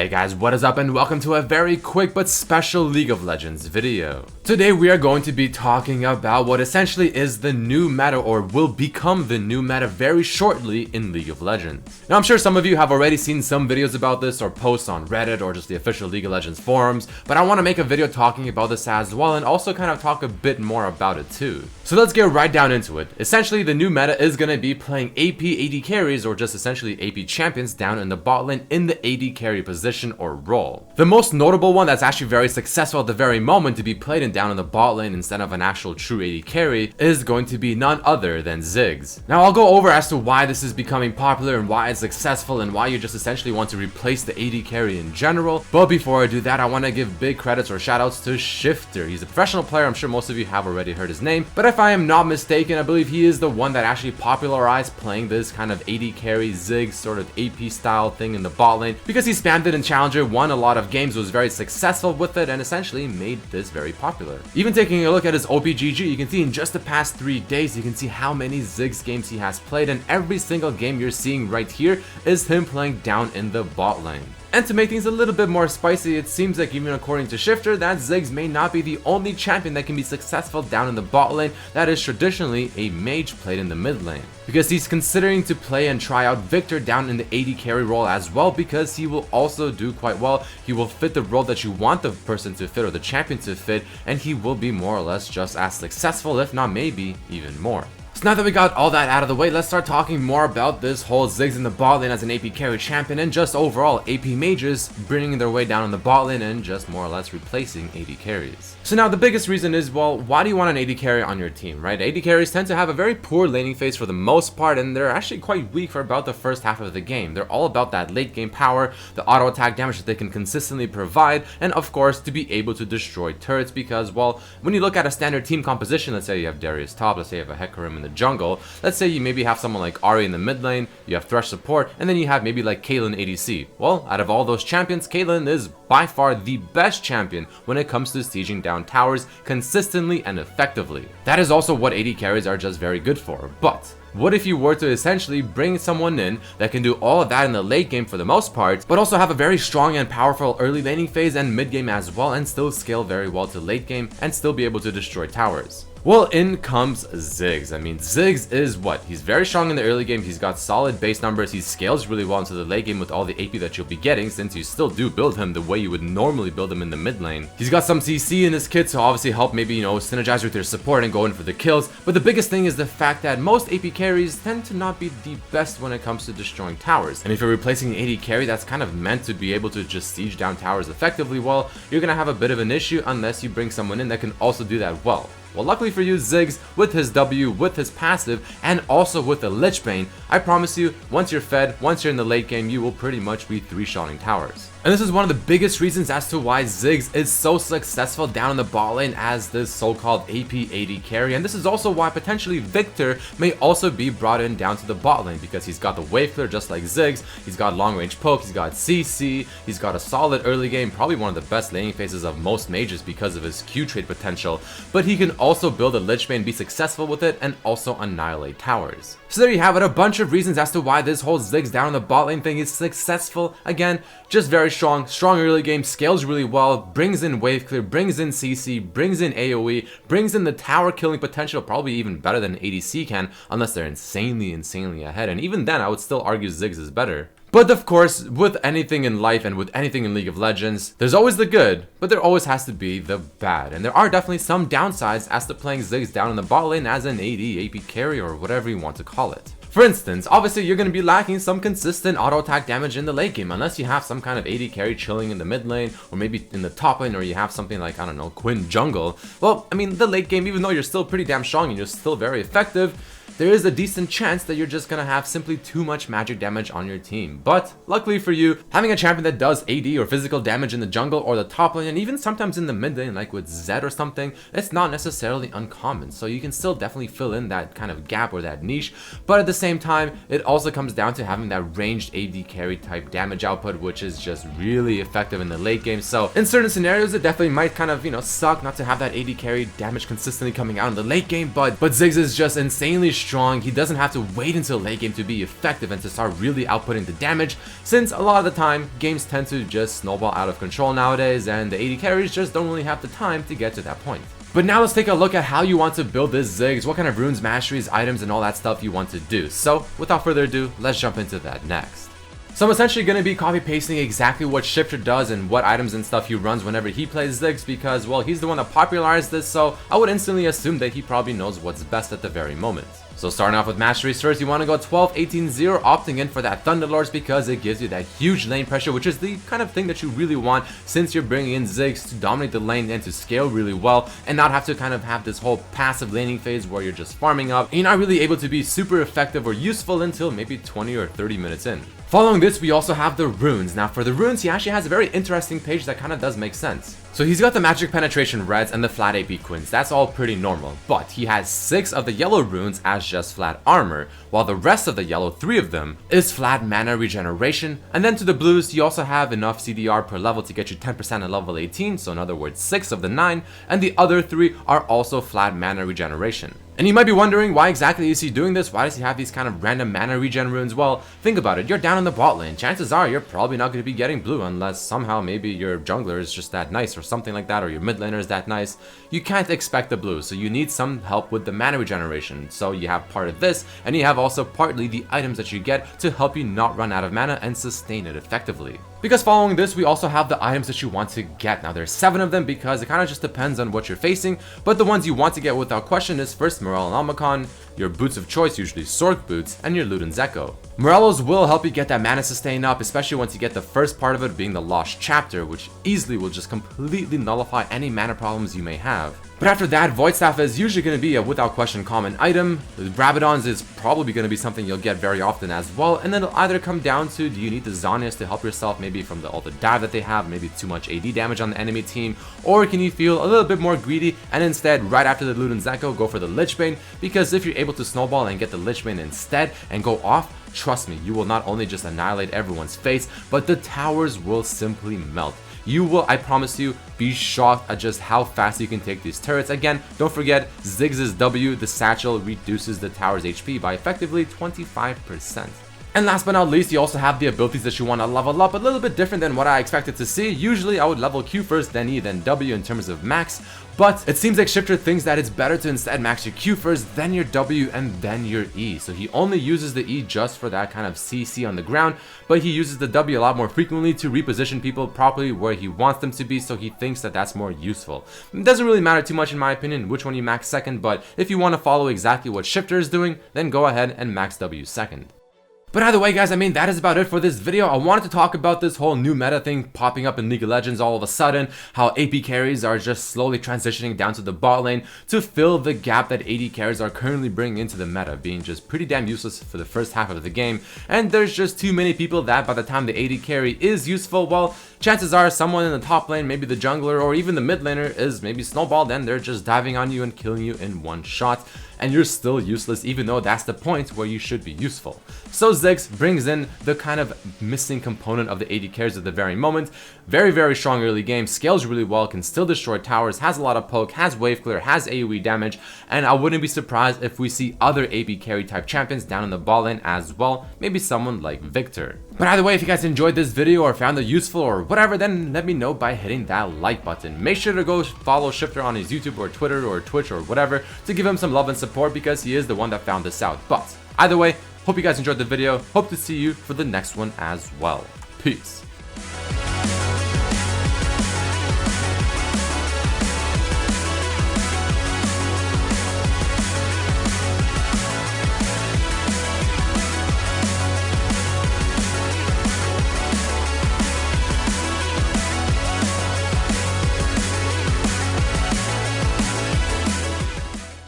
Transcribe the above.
Hey guys, what is up and welcome to a very quick but special League of Legends video. Today we are going to be talking about what essentially is the new meta or will become the new meta very shortly in League of Legends. Now I'm sure some of you have already seen some videos about this or posts on Reddit or just the official League of Legends forums, but I want to make a video talking about this as well and also kind of talk a bit more about it too. So let's get right down into it. Essentially the new meta is going to be playing AP AD carries or just essentially AP champions down in the bot lane in the AD carry position or role. The most notable one that's actually very successful at the very moment to be played in down in the bot lane instead of an actual true AD carry is going to be none other than Ziggs. Now I'll go over as to why this is becoming popular and why it's successful and why you just essentially want to replace the AD carry in general. But before I do that, I want to give big credits or shoutouts to Shifter. He's a professional player, I'm sure most of you have already heard his name, but if I am not mistaken, I believe he is the one that actually popularized playing this kind of AD carry Ziggs sort of AP style thing in the bot lane because he spammed it in Challenger, won a lot of games, was very successful with it, and essentially made this very popular. Even taking a look at his OPGG, you can see in just the past 3 days, you can see how many Ziggs games he has played, and every single game you're seeing right here is him playing down in the bot lane. And to make things a little bit more spicy, it seems like even according to Shifter, that Ziggs may not be the only champion that can be successful down in the bot lane that is traditionally a mage played in the mid lane. Because he's considering to play and try out Viktor down in the AD carry role as well, because he will also do quite well. He will fit the role that you want the person to fit or the champion to fit, and he will be more or less just as successful, if not maybe even more. So now that we got all that out of the way, let's start talking more about this whole Ziggs in the bot lane as an AP carry champion and just overall AP mages bringing their way down in the bot lane and just more or less replacing AD carries. So now the biggest reason is, well, why do you want an AD carry on your team, right? AD carries tend to have a very poor laning phase for the most part, and they're actually quite weak for about the first half of the game. They're all about that late game power, the auto attack damage that they can consistently provide, and of course to be able to destroy turrets because, well, when you look at a standard team composition, let's say you have Darius top, let's say you have a Hecarim in the jungle, let's say you maybe have someone like Ahri in the mid lane, you have Thresh support, and then you have maybe like Caitlyn ADC. Well, out of all those champions, Caitlyn is by far the best champion when it comes to sieging down towers consistently and effectively. That is also what AD carries are just very good for. But what if you were to essentially bring someone in that can do all of that in the late game for the most part, but also have a very strong and powerful early laning phase and mid game as well, and still scale very well to late game and still be able to destroy towers? Well, in comes Ziggs. I mean, Ziggs is what? He's very strong in the early game, he's got solid base numbers, he scales really well into the late game with all the AP that you'll be getting since you still do build him the way you would normally build him in the mid lane. He's got some CC in his kit to obviously help maybe, you know, synergize with your support and go in for the kills, but the biggest thing is the fact that most AP carries tend to not be the best when it comes to destroying towers. And if you're replacing an AD carry that's kind of meant to be able to just siege down towers effectively, well, you're gonna have a bit of an issue unless you bring someone in that can also do that well. Well, luckily for you, Ziggs, with his W, with his passive, and also with the Lich Bane, I promise you, once you're fed, once you're in the late game, you will pretty much be 3-shotting towers. And this is one of the biggest reasons as to why Ziggs is so successful down in the bot lane as this so-called AP AD carry, and this is also why potentially Viktor may also be brought in down to the bot lane because he's got the wave clear just like Ziggs, he's got long range poke, he's got CC, he's got a solid early game, probably one of the best laning phases of most mages because of his Q trade potential, but he can also build a Lich Bane, be successful with it, and also annihilate towers. So there you have it, a bunch of reasons as to why this whole Ziggs down in the bot lane thing is successful. Again, just very strong early game, scales really well, brings in wave clear, brings in CC, brings in AoE, brings in the tower killing potential, probably even better than ADC can, unless they're insanely ahead, and even then I would still argue Ziggs is better. But of course, with anything in life and with anything in League of Legends, there's always the good, but there always has to be the bad. And there are definitely some downsides as to playing Ziggs down in the bot lane as an AD, AP carry, or whatever you want to call it. For instance, obviously you're going to be lacking some consistent auto attack damage in the late game unless you have some kind of AD carry chilling in the mid lane or maybe in the top lane, or you have something like, I don't know, Quinn jungle. Well, I mean, the late game, even though you're still pretty damn strong and you're still very effective, there is a decent chance that you're just gonna have simply too much magic damage on your team. But luckily for you, having a champion that does AD or physical damage in the jungle or the top lane, and even sometimes in the mid lane like with Zed or something, it's not necessarily uncommon. So you can still definitely fill in that kind of gap or that niche, but at the same time, it also comes down to having that ranged AD carry type damage output, which is just really effective in the late game. So in certain scenarios, it definitely might kind of, you know, suck not to have that AD carry damage consistently coming out in the late game, but Ziggs is just insanely strong strong. He doesn't have to wait until late game to be effective and to start really outputting the damage, since a lot of the time games tend to just snowball out of control nowadays and the AD carries just don't really have the time to get to that point. But now let's take a look at how you want to build this Ziggs, what kind of runes, masteries, items, and all that stuff you want to do. So without further ado, let's jump into that next. So I'm essentially going to be copy pasting exactly what Shifter does and what items and stuff he runs whenever he plays Ziggs, because well, he's the one that popularized this, so I would instantly assume that he probably knows what's best at the very moment. So starting off with masteries first, you want to go 12-18-0, opting in for that Thunderlords because it gives you that huge lane pressure, which is the kind of thing that you really want since you're bringing in Ziggs to dominate the lane and to scale really well and not have to kind of have this whole passive laning phase where you're just farming up and you're not really able to be super effective or useful until maybe 20 or 30 minutes in. Following this, we also have the runes. Now for the runes, he actually has a very interesting page that kind of does make sense. So he's got the magic penetration reds and the flat AP queens, that's all pretty normal, but he has 6 of the yellow runes as just flat armor, while the rest of the yellow, 3 of them, is flat mana regeneration. And then to the blues, you also have enough CDR per level to get you 10% at level 18, so in other words 6 of the 9, and the other 3 are also flat mana regeneration. And you might be wondering, why exactly is he doing this? Why does he have these kind of random mana regen runes? Well, think about it, you're down in the bot lane, chances are you're probably not going to be getting blue unless somehow maybe your jungler is just that nice or something like that, or your mid laner is that nice. You can't expect the blue, so you need some help with the mana regeneration. So you have part of this, and you have also partly the items that you get to help you not run out of mana and sustain it effectively. Because following this, we also have the items that you want to get. Now there's 7 of them because it kind of just depends on what you're facing, but the ones you want to get without question is first Morel and Almacon, your boots of choice, usually Sork boots, and your Luden's Echo. Morello's will help you get that mana sustain up, especially once you get the first part of it being the Lost Chapter, which easily will just completely nullify any mana problems you may have. But after that, Void Staff is usually going to be a without question common item. The Rabadons is probably going to be something you'll get very often as well, and then it'll either come down to, do you need the Zhonya's to help yourself maybe from all the dive that they have, maybe too much AD damage on the enemy team, or can you feel a little bit more greedy and instead right after the Luden's Echo go for the Lichbane, because if you're able to snowball and get the Lichbane instead and go off, trust me, you will not only just annihilate everyone's face, but the towers will simply melt. You will, I promise you, be shocked at just how fast you can take these turrets. Again, don't forget, Ziggs' W, the satchel, reduces the tower's HP by effectively 25%. And last but not least, you also have the abilities that you want to level up, a little bit different than what I expected to see. Usually I would level Q first, then E, then W in terms of max, but it seems like Shifter thinks that it's better to instead max your Q first, then your W, and then your E. So he only uses the E just for that kind of CC on the ground, but he uses the W a lot more frequently to reposition people properly where he wants them to be, so he thinks that that's more useful. It doesn't really matter too much in my opinion which one you max second, but if you want to follow exactly what Shifter is doing, then go ahead and max W second. But either way guys, I mean, that is about it for this video. I wanted to talk about this whole new meta thing popping up in League of Legends all of a sudden, how AP carries are just slowly transitioning down to the bot lane to fill the gap that AD carries are currently bringing into the meta, being just pretty damn useless for the first half of the game, and there's just too many people that by the time the AD carry is useful, well, chances are someone in the top lane, maybe the jungler or even the mid laner is maybe snowballed and they're just diving on you and killing you in one shot, and you're still useless even though that's the point where you should be useful. So Ziggs brings in the kind of missing component of the AD carries at the very moment. Very strong early game, scales really well, can still destroy towers, has a lot of poke, has wave clear, has AoE damage, and I wouldn't be surprised if we see other AP carry type champions down in the bot lane as well, maybe someone like Viktor. But either way, if you guys enjoyed this video or found it useful or whatever, then let me know by hitting that like button. Make sure to go follow Shifter on his YouTube or Twitter or Twitch or whatever to give him some love and support because he is the one that found this out. But either way, hope you guys enjoyed the video. Hope to see you for the next one as well. Peace.